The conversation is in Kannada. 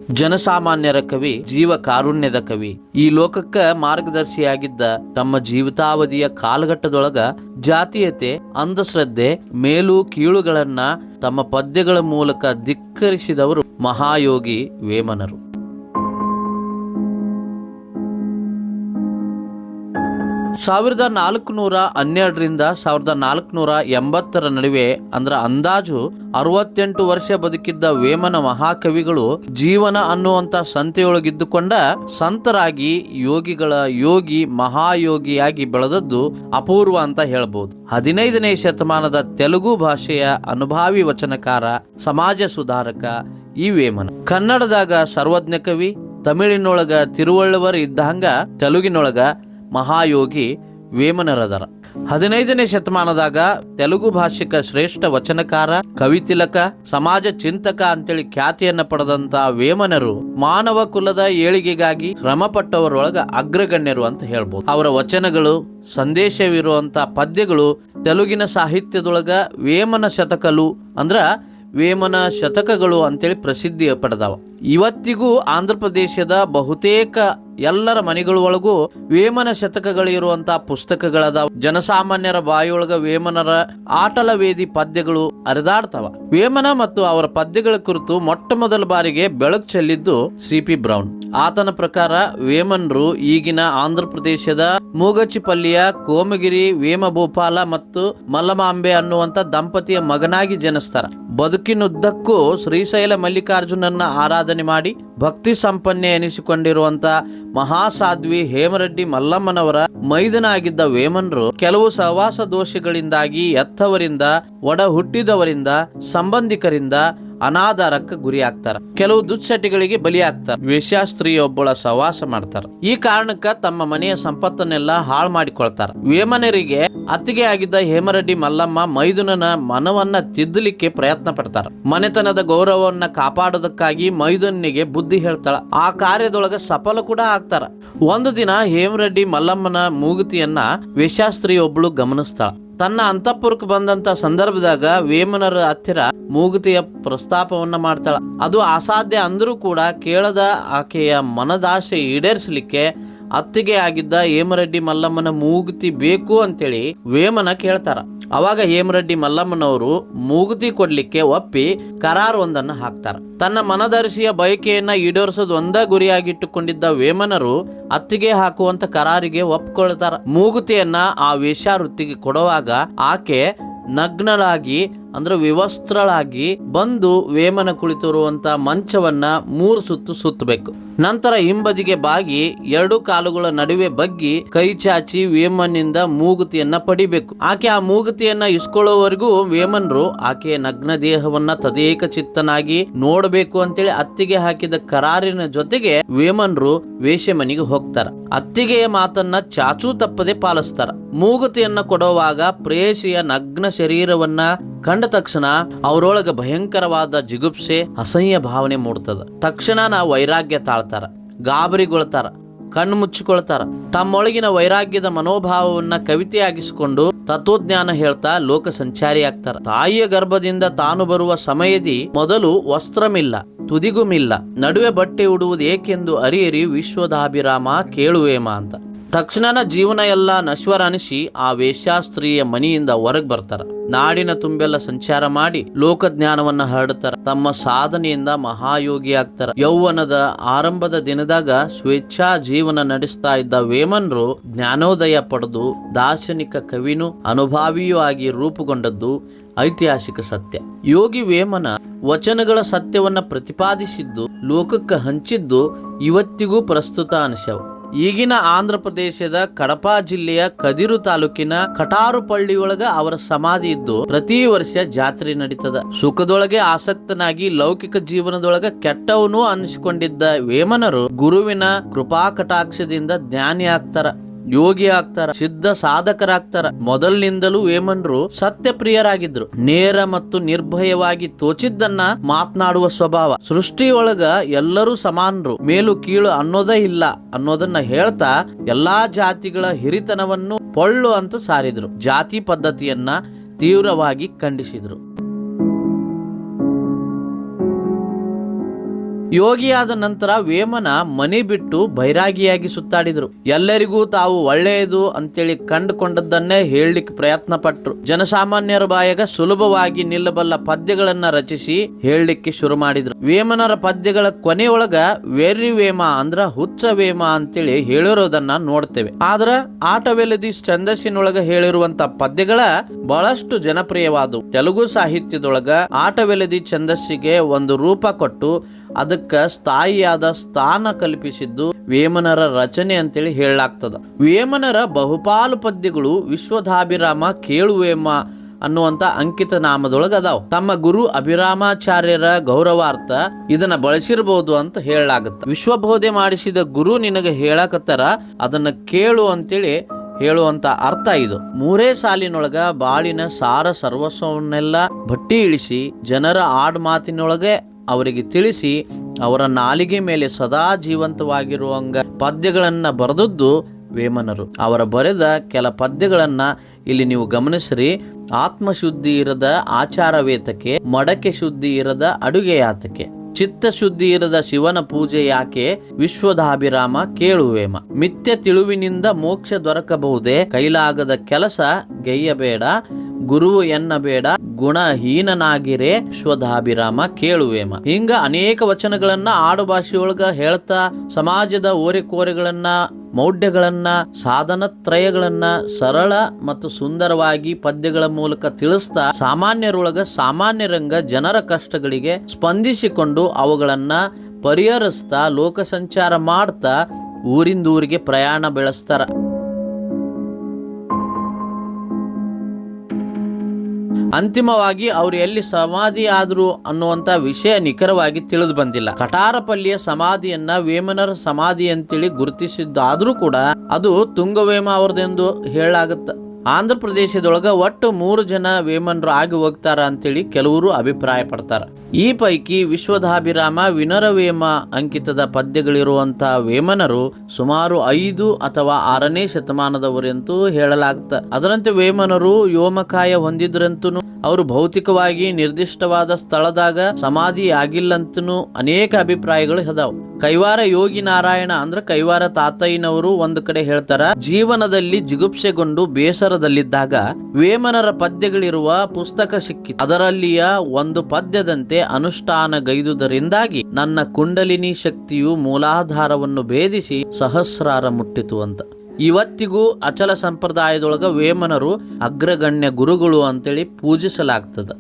ಜನಸಾಮಾನ್ಯರ ಕವಿ, ಜೀವ ಕಾರುಣ್ಯದ ಕವಿ. ಈ ಲೋಕಕ್ಕ ಮಾರ್ಗದರ್ಶಿಯಾಗಿದ್ದ ತಮ್ಮ ಜೀವಿತಾವಧಿಯ ಕಾಲಘಟ್ಟದೊಳಗ ಜಾತೀಯತೆ, ಅಂಧಶ್ರದ್ಧೆ, ಮೇಲು ಕೀಳುಗಳನ್ನ ತಮ್ಮ ಪದ್ಯಗಳ ಮೂಲಕ ಧಿಕ್ಕರಿಸಿದವರು ಮಹಾಯೋಗಿ ವೇಮನರು. 1412ರಿಂದ 1480 ನಡುವೆ ಅಂದ್ರೆ ಅಂದಾಜು 68 ವರ್ಷ ಬದುಕಿದ್ದ ವೇಮನ ಮಹಾಕವಿಗಳು ಜೀವನ ಅನ್ನುವಂತ ಸಂತೆಯೊಳಗಿದ್ದುಕೊಂಡ ಸಂತರಾಗಿ ಯೋಗಿಗಳ ಯೋಗಿ ಮಹಾಯೋಗಿಯಾಗಿ ಬೆಳೆದದ್ದು ಅಪೂರ್ವ ಅಂತ ಹೇಳ್ಬೋದು. 15ನೇ ಶತಮಾನದ ತೆಲುಗು ಭಾಷೆಯ ಅನುಭಾವಿ ವಚನಕಾರ, ಸಮಾಜ ಸುಧಾರಕ ಈ ವೇಮನ. ಕನ್ನಡದಾಗ ಸರ್ವಜ್ಞ ಕವಿ, ತಮಿಳಿನೊಳಗ ತಿರುವಳ್ಳುವರ್ ಇದ್ದಂಗ ತೆಲುಗಿನೊಳಗ ಮಹಾಯೋಗಿ ವೇಮನರದರ. 15ನೇ ಶತಮಾನದಾಗ ತೆಲುಗು ಭಾಷಿಕ ಶ್ರೇಷ್ಠ ವಚನಕಾರ, ಕವಿತಿಲಕ, ಸಮಾಜ ಚಿಂತಕ ಅಂತೇಳಿ ಖ್ಯಾತಿಯನ್ನ ಪಡೆದಂತ ವೇಮನರು ಮಾನವ ಕುಲದ ಏಳಿಗೆಗಾಗಿ ಶ್ರಮಪಟ್ಟವರೊಳಗ ಅಗ್ರಗಣ್ಯರು ಅಂತ ಹೇಳ್ಬೋದು. ಅವರ ವಚನಗಳು, ಸಂದೇಶವಿರುವಂತ ಪದ್ಯಗಳು ತೆಲುಗಿನ ಸಾಹಿತ್ಯದೊಳಗ ವೇಮನ ಶತಕಲು ಅಂದ್ರ ವೇಮನ ಶತಕಗಳು ಅಂತೇಳಿ ಪ್ರಸಿದ್ಧಿ ಪಡೆದವ. ಇವತ್ತಿಗೂ ಆಂಧ್ರ ಪ್ರದೇಶದ ಬಹುತೇಕ ಎಲ್ಲರ ಮನೆಗಳೊಳಗೂ ವೇಮನ ಶತಕಗಳಿರುವಂತಹ ಪುಸ್ತಕಗಳದಾವ. ಜನಸಾಮಾನ್ಯರ ಬಾಯಿಯೊಳಗ ವೇಮನರ ಆಟಲ ವೇದಿ ಪದ್ಯಗಳು ಹರಿದಾಡ್ತವ. ವೇಮನ ಮತ್ತು ಅವರ ಪದ್ಯಗಳ ಕುರಿತು ಮೊಟ್ಟ ಮೊದಲ ಬಾರಿಗೆ ಬೆಳಕು ಚೆಲ್ಲಿದ್ದು ಸಿ.ಪಿ. ಬ್ರೌನ್. ಆತನ ಪ್ರಕಾರ ವೇಮನರು ಈಗಿನ ಆಂಧ್ರ ಪ್ರದೇಶದ ಮೂಗಚಿಪಲ್ಲಿಯ ಕೋಮಗಿರಿ ವೇಮಭೂಪಾಲ ಮತ್ತು ಮಲ್ಲಮಾಂಬೆ ಅನ್ನುವಂತ ದಂಪತಿಯ ಮಗನಾಗಿ ಜನಿಸ್ತಾರ. ಬದುಕಿನುದ್ದಕ್ಕೂ ಶ್ರೀಶೈಲ ಮಲ್ಲಿಕಾರ್ಜುನನ್ನ ಆರಾಧನೆ ಮಾಡಿ ಭಕ್ತಿ ಸಂಪನ್ನೆ ಎನಿಸಿಕೊಂಡಿರುವಂತ ಮಹಾಸಾಧ್ವಿ ಹೇಮರೆಡ್ಡಿ ಮಲ್ಲಮ್ಮನವರ ಮೈದನ ಆಗಿದ್ದ ವೇಮನರು ಕೆಲವು ಸಹವಾಸ ದೋಷಗಳಿಂದಾಗಿ ಎತ್ತವರಿಂದ, ಒಡ ಹುಟ್ಟಿದವರಿಂದ, ಸಂಬಂಧಿಕರಿಂದ ಅನಾಧಾರಕ್ಕೆ ಗುರಿ ಆಗ್ತಾರ. ಕೆಲವು ದುಶ್ಚಟಿಗಳಿಗೆ ಬಲಿಯಾಗ್ತಾರ. ವೇಶ್ಯಾಸ್ತ್ರೀಯೊಬ್ಬಳ ಸಹವಾಸ ಮಾಡ್ತಾರ. ಈ ಕಾರಣಕ್ಕ ತಮ್ಮ ಮನೆಯ ಸಂಪತ್ತನ್ನೆಲ್ಲ ಹಾಳು ಮಾಡಿಕೊಳ್ತಾರ. ವೇಮನರಿಗೆ ಅತ್ತಿಗೆ ಆಗಿದ್ದ ಹೇಮರೆಡ್ಡಿ ಮಲ್ಲಮ್ಮ ಮೈದುನನ ಮನವನ್ನ ತಿದ್ದಲಿಕ್ಕೆ ಪ್ರಯತ್ನ ಪಡ್ತಾರ. ಮನೆತನದ ಗೌರವವನ್ನ ಕಾಪಾಡೋದಕ್ಕಾಗಿ ಮೈದುನಿಗೆ ಬುದ್ಧಿ ಹೇಳ್ತಾಳ. ಆ ಕಾರ್ಯದೊಳಗ ಸಫಲ ಕೂಡ ಆಗ್ತಾರ. ಒಂದು ದಿನ ಹೇಮರೆಡ್ಡಿ ಮಲ್ಲಮ್ಮನ ಮೂಗುತಿಯನ್ನ ವೇಶ್ಯಾಸ್ತ್ರೀಯೊಬ್ಬಳು ಗಮನಿಸ್ತಾಳ. ತನ್ನ ಅಂತಃಪುರಕ್ಕೆ ಬಂದಂತ ಸಂದರ್ಭದಾಗ ವೇಮನರ ಹತ್ತಿರ ಮೂಗುತಿಯ ಪ್ರಸ್ತಾಪವನ್ನ ಮಾಡ್ತಾಳ. ಅದು ಅಸಾಧ್ಯ ಅಂದ್ರೂ ಕೂಡ ಕೇಳದ ಆಕೆಯ ಮನದಾಸೆ ಈಡೇರಿಸಲಿಕ್ಕೆ ಅತ್ತಿಗೆ ಆಗಿದ್ದ ಹೇಮರೆಡ್ಡಿ ಮಲ್ಲಮ್ಮನ ಮೂಗುತಿ ಬೇಕು ಅಂತೇಳಿ ವೇಮನ ಕೇಳ್ತಾರ. ಅವಾಗ ಹೇಮರೆಡ್ಡಿ ಮಲ್ಲಮ್ಮನವರು ಮೂಗುತಿ ಕೊಡ್ಲಿಕ್ಕೆ ಒಪ್ಪಿ ಕರಾರು ಒಂದನ್ನು ಹಾಕ್ತಾರ. ತನ್ನ ಮನದರ್ಶಿಯ ಬಯಕೆಯನ್ನ ಈಡೇರಿಸೋದು ಒಂದ ಗುರಿಯಾಗಿಟ್ಟುಕೊಂಡಿದ್ದ ವೇಮನರು ಅತ್ತಿಗೆ ಹಾಕುವಂತ ಕರಾರಿಗೆ ಒಪ್ಕೊಳ್ತಾರ. ಮೂಗುತಿಯನ್ನ ಆ ವೇಶ್ಯಾವೃತ್ತಿಗೆ ಕೊಡುವಾಗ ಆಕೆ ನಗ್ನಳಾಗಿ ಅಂದ್ರೆ ವಿವಸ್ತ್ರಳಾಗಿ ಬಂದು ವೇಮನ ಕುಳಿತಿರುವಂತ ಮಂಚವನ್ನ 3 ಸುತ್ತು ಸುತ್ತಬೇಕು. ನಂತರ ಹಿಂಬದಿಗೆ ಬಾಗಿ 2 ಕಾಲುಗಳ ನಡುವೆ ಬಗ್ಗಿ ಕೈ ಚಾಚಿ ವೇಮನಿಂದ ಮೂಗುತಿಯನ್ನ ಪಡಿಬೇಕು. ಆಕೆ ಆ ಮೂಗುತಿಯನ್ನ ಇಸ್ಕೊಳ್ಳೋವರೆಗೂ ವೇಮನರು ಆಕೆಯ ನಗ್ನ ದೇಹವನ್ನ ತದೇಕ ಚಿತ್ತನಾಗಿ ನೋಡಬೇಕು ಅಂತೇಳಿ ಅತ್ತಿಗೆ ಹಾಕಿದ ಕರಾರಿನ ಜೊತೆಗೆ ವೇಮನರು ವೇಶ್ಯ ಮನೆಗೆ ಹೋಗ್ತಾರ. ಅತ್ತಿಗೆಯ ಮಾತನ್ನ ಚಾಚೂ ತಪ್ಪದೆ ಪಾಲಿಸ್ತಾರ. ಮೂಗುತಿಯನ್ನ ಕೊಡುವಾಗ ಪ್ರೇಯಸಿಯ ನಗ್ನ ಶರೀರವನ್ನ ಕಂಡ ತಕ್ಷಣ ಅವರೊಳಗ ಭಯಂಕರವಾದ ಜಿಗುಪ್ಸೆ, ಅಸಹ್ಯ ಭಾವನೆ ಮೂಡ್ತದ. ತಕ್ಷಣ ವೈರಾಗ್ಯ ತಾಳ್ತಾರ, ಗಾಬರಿಗೊಳ್ತಾರ, ಕಣ್ಣು ಮುಚ್ಚಿಕೊಳ್ತಾರ. ತಮ್ಮೊಳಗಿನ ವೈರಾಗ್ಯದ ಮನೋಭಾವವನ್ನ ಕವಿತೆಯಾಗಿಸಿಕೊಂಡು ತತ್ವಜ್ಞಾನ ಹೇಳ್ತಾ ಲೋಕ ಸಂಚಾರಿ ಆಗ್ತಾರ. ತಾಯಿಯ ಗರ್ಭದಿಂದ ತಾನು ಬರುವ ಸಮಯದಿ ಮೊದಲು ವಸ್ತ್ರಮಿಲ್ಲ, ತುದಿಗುಮಿಲ್ಲ, ನಡುವೆ ಬಟ್ಟೆ ಉಡುವುದು ಏಕೆಂದು ಅರಿಯರಿ ವಿಶ್ವದಾಭಿರಾಮ ಕೇಳುವೇಮ ಅಂತ. ತಕ್ಷಣ ಜೀವನ ಎಲ್ಲ ನಶ್ವರ ಅನಿಸಿ ಆ ವೇಶ್ಯಾಸ್ತ್ರೀಯ ಮನೆಯಿಂದ ಹೊರಗೆ ಬರ್ತಾರ. ನಾಡಿನ ತುಂಬೆಲ್ಲ ಸಂಚಾರ ಮಾಡಿ ಲೋಕಜ್ಞಾನವನ್ನ ಹರಡ್ತಾರ. ತಮ್ಮ ಸಾಧನೆಯಿಂದ ಮಹಾಯೋಗಿ ಆಗ್ತಾರ. ಯೌವನದ ಆರಂಭದ ದಿನದಾಗ ಸ್ವೇಚ್ಛಾ ಜೀವನ ನಡೆಸ್ತಾ ಇದ್ದ ವೇಮನರು ಜ್ಞಾನೋದಯ ಪಡೆದು ದಾರ್ಶನಿಕ ಕವಿನೂ ಅನುಭಾವಿಯೂ ಆಗಿ ರೂಪುಗೊಂಡದ್ದು ಐತಿಹಾಸಿಕ ಸತ್ಯ. ಯೋಗಿ ವೇಮನ ವಚನಗಳ ಸತ್ಯವನ್ನ ಪ್ರತಿಪಾದಿಸಿದ್ದು, ಲೋಕಕ್ಕೆ ಹಂಚಿದ್ದು ಇವತ್ತಿಗೂ ಪ್ರಸ್ತುತ ಅನಿಸವು. ಈಗಿನ ಆಂಧ್ರ ಪ್ರದೇಶದ ಕಡಪ ಜಿಲ್ಲೆಯ ಕದಿರು ತಾಲೂಕಿನ ಕಟಾರುಪಳ್ಳಿಯೊಳಗ ಅವರ ಸಮಾಧಿ ಇದ್ದು ಪ್ರತಿ ವರ್ಷ ಜಾತ್ರೆ ನಡೀತದ. ಸುಖದೊಳಗೆ ಆಸಕ್ತನಾಗಿ ಲೌಕಿಕ ಜೀವನದೊಳಗ ಕೆಟ್ಟವನು ಅನಿಸಿಕೊಂಡಿದ್ದ ವೇಮನರು ಗುರುವಿನ ಕೃಪಾ ಕಟಾಕ್ಷದಿಂದ ಜ್ಞಾನಿ ಆಗ್ತಾರ, ಯೋಗಿ ಆಗ್ತಾರ, ಸಿದ್ಧ ಸಾಧಕರಾಗ್ತಾರ. ಮೊದಲಿನಿಂದಲೂ ವೇಮನರು ಸತ್ಯ ಪ್ರಿಯರಾಗಿದ್ರು. ನೇರ ಮತ್ತು ನಿರ್ಭಯವಾಗಿ ತೋಚಿದ್ದನ್ನ ಮಾತನಾಡುವ ಸ್ವಭಾವ. ಸೃಷ್ಟಿಯೊಳಗ ಎಲ್ಲರೂ ಸಮಾನರು, ಮೇಲು ಕೀಳು ಅನ್ನೋದೇ ಇಲ್ಲ ಅನ್ನೋದನ್ನ ಹೇಳ್ತಾ ಎಲ್ಲಾ ಜಾತಿಗಳ ಹಿರಿತನವನ್ನು ಪೊಳ್ಳು ಅಂತ ಸಾರಿದ್ರು. ಜಾತಿ ಪದ್ಧತಿಯನ್ನ ತೀವ್ರವಾಗಿ ಖಂಡಿಸಿದ್ರು. ಯೋಗಿಯಾದ ನಂತರ ವೇಮನ ಮನೆ ಬಿಟ್ಟು ಬೈರಾಗಿಯಾಗಿ ಸುತ್ತಾಡಿದ್ರು. ಎಲ್ಲರಿಗೂ ತಾವು ಒಳ್ಳೆಯದು ಅಂತೇಳಿ ಕಂಡುಕೊಂಡದ್ದನ್ನೇ ಹೇಳಲಿಕ್ಕೆ ಪ್ರಯತ್ನ ಪಟ್ರು. ಜನಸಾಮಾನ್ಯರ ಬಾಯಾಗ ಸುಲಭವಾಗಿ ನಿಲ್ಲಬಲ್ಲ ಪದ್ಯಗಳನ್ನ ರಚಿಸಿ ಹೇಳಲಿಕ್ಕೆ ಶುರು ಮಾಡಿದ್ರು. ವೇಮನರ ಪದ್ಯಗಳ ಕೊನೆಯೊಳಗ ವೆರ್ರಿ ವೇಮ ಅಂದ್ರ ಹುಚ್ಚ ವೇಮ ಅಂತೇಳಿ ಹೇಳಿರೋದನ್ನ ನೋಡ್ತೇವೆ. ಆದ್ರ ಆಟವೆಲದಿ ಛಂದಸ್ಸಿನೊಳಗ ಹೇಳಿರುವಂತ ಪದ್ಯಗಳ ಬಹಳಷ್ಟು ಜನಪ್ರಿಯವಾದವು. ತೆಲುಗು ಸಾಹಿತ್ಯದೊಳಗ ಆಟವೆಲದಿ ಛಂದಸ್ಸಿಗೆ ಒಂದು ರೂಪ ಕೊಟ್ಟು ಅದಕ್ಕ ಸ್ಥಾಯಿಯಾದ ಸ್ಥಾನ ಕಲ್ಪಿಸಿದ್ದು ವೇಮನರ ರಚನೆ ಅಂತೇಳಿ ಹೇಳಲಾಗ್ತದ. ವೇಮನರ ಬಹುಪಾಲು ಪದ್ಯಗಳು ವಿಶ್ವದಾಭಿರಾಮ ಕೇಳುವೇಮ ಅನ್ನುವಂತ ಅಂಕಿತ ನಾಮದೊಳಗ ಅದಾವ. ತಮ್ಮ ಗುರು ಅಭಿರಾಮಾಚಾರ್ಯರ ಗೌರವಾರ್ಥ ಇದನ್ನ ಬಳಸಿರಬಹುದು ಅಂತ ಹೇಳಲಾಗತ್ತ. ವಿಶ್ವಬೋಧೆ ಮಾಡಿಸಿದ ಗುರು ನಿನಗೆ ಹೇಳಕತ್ತಾರ, ಅದನ್ನ ಕೇಳು ಅಂತೇಳಿ ಹೇಳುವಂತ ಅರ್ಥ ಇದು. ಮೂರೇ ಸಾಲಿನೊಳಗ ಬಾಳಿನ ಸಾರ ಸರ್ವಸ್ವವನ್ನೆಲ್ಲ ಭಟ್ಟಿ ಇಳಿಸಿ ಜನರ ಆಡ್ ಮಾತಿನೊಳಗೆ ಅವರಿಗೆ ತಿಳಿಸಿ ಅವರ ನಾಲಿಗೆ ಮೇಲೆ ಸದಾ ಜೀವಂತವಾಗಿರುವಂಗ ಪದ್ಯಗಳನ್ನ ಬರೆದದ್ದು ವೇಮನರು. ಅವರ ಬರೆದ ಕೆಲ ಪದ್ಯಗಳನ್ನ ಇಲ್ಲಿ ನೀವು ಗಮನಿಸ್ರಿ. ಆತ್ಮಶುದ್ಧಿ ಇರದ ಆಚಾರವೇತಕ್ಕೆ, ಮಡಕೆ ಶುದ್ಧಿ ಇರದ ಅಡುಗೆಯಾತಕ್ಕೆ, ಚಿತ್ತಶುದ್ಧಿ ಇರದ ಶಿವನ ಪೂಜೆ ಯಾಕೆ, ವಿಶ್ವದಾಭಿರಾಮ ಕೇಳುವೇಮ, ಮಿಥ್ಯ ತಿಳುವಿನಿಂದ ಮೋಕ್ಷ ದೊರಕಬಹುದೇ, ಕೈಲಾಗದ ಕೆಲಸ ಗೆಯ್ಯಬೇಡ, ಗುರುವು ಎನ್ನಬೇಡ, ಗುಣಹೀನನಾಗಿರೇ, ವಿಶ್ವದಾಭಿರಾಮ ಕೇಳುವೇಮ. ಹಿಂಗ ಅನೇಕ ವಚನಗಳನ್ನ ಆಡು ಭಾಷೆಯೊಳಗ ಹೇಳ್ತಾ ಸಮಾಜದ ಓರೆಕೋರೆಗಳನ್ನ, ಮೌಢ್ಯಗಳನ್ನ, ಸಾಧನತ್ರಯಗಳನ್ನ ಸರಳ ಮತ್ತು ಸುಂದರವಾಗಿ ಪದ್ಯಗಳ ಮೂಲಕ ತಿಳಿಸ್ತಾ ಸಾಮಾನ್ಯರೊಳಗ ಸಾಮಾನ್ಯರಂಗ ಜನರ ಕಷ್ಟಗಳಿಗೆ ಸ್ಪಂದಿಸಿಕೊಂಡು ಅವುಗಳನ್ನ ಪರಿಹರಿಸ್ತಾ ಲೋಕ ಸಂಚಾರ ಮಾಡ್ತಾ ಊರಿಂದೂರಿಗೆ ಪ್ರಯಾಣ ಬೆಳೆಸ್ತಾರ. ಅಂತಿಮವಾಗಿ ಅವರು ಎಲ್ಲಿ ಸಮಾಧಿ ಆದ್ರು ಅನ್ನುವಂತ ವಿಷಯ ನಿಖರವಾಗಿ ತಿಳಿದು ಬಂದಿಲ್ಲ. ಕಟಾರಪಲ್ಲಿಯ ಸಮಾಧಿಯನ್ನ ವೇಮನರ ಸಮಾಧಿ ಅಂತೇಳಿ ಗುರುತಿಸಿದ್ದಾದ್ರೂ ಕೂಡ ಅದು ತುಂಗವೇಮ ಅವ್ರದೆಂದು ಹೇಳಲಾಗುತ್ತ. ಆಂಧ್ರ ಪ್ರದೇಶದೊಳಗ ಒಟ್ಟು 3 ಜನ ವೇಮನರು ಆಗಿ ಹೋಗ್ತಾರ ಅಂತೇಳಿ ಕೆಲವರು ಅಭಿಪ್ರಾಯ ಪಡ್ತಾರ. ಈ ಪೈಕಿ ವಿಶ್ವದಾಭಿರಾಮ, ವಿನರವೇಮ ಅಂಕಿತದ ಪದ್ಯಗಳಿರುವಂತಹ ವೇಮನರು ಸುಮಾರು 5 ಅಥವಾ 6ನೇ ಶತಮಾನದವರೆಂತೂ ಹೇಳಲಾಗ್ತ. ಅದರಂತೆ ವೇಮನರು ವ್ಯೋಮಕಾಯ ಹೊಂದಿದ್ರಂತೂ ಅವರು ಭೌತಿಕವಾಗಿ ನಿರ್ದಿಷ್ಟವಾದ ಸ್ಥಳದಾಗ ಸಮಾಧಿ ಆಗಿಲ್ಲಂತನೂ ಅನೇಕ ಅಭಿಪ್ರಾಯಗಳು ಹದಾವ್. ಕೈವಾರ ಯೋಗಿ ನಾರಾಯಣ ಅಂದ್ರ ಕೈವಾರ ತಾತಯ್ಯನವರು ಒಂದು ಕಡೆ ಹೇಳ್ತಾರ, ಜೀವನದಲ್ಲಿ ಜಿಗುಪ್ಸೆಗೊಂಡು ಬೇಸರದಲ್ಲಿದ್ದಾಗ ವೇಮನರ ಪದ್ಯಗಳಿರುವ ಪುಸ್ತಕ ಸಿಕ್ಕಿತು. ಅದರಲ್ಲಿಯ ಒಂದು ಪದ್ಯದಂತೆ ಅನುಷ್ಠಾನಗೈದುದರಿಂದಾಗಿ ನನ್ನ ಕುಂಡಲಿನಿ ಶಕ್ತಿಯು ಮೂಲಾಧಾರವನ್ನು ಭೇದಿಸಿ ಸಹಸ್ರಾರ ಮುಟ್ಟಿತು ಅಂತ. ಇವತ್ತಿಗೂ ಅಚಲ ಸಂಪ್ರದಾಯದೊಳಗ ವೇಮನರು ಅಗ್ರಗಣ್ಯ ಗುರುಗಳು ಅಂತೇಳಿ ಪೂಜಿಸಲಾಗ್ತದ.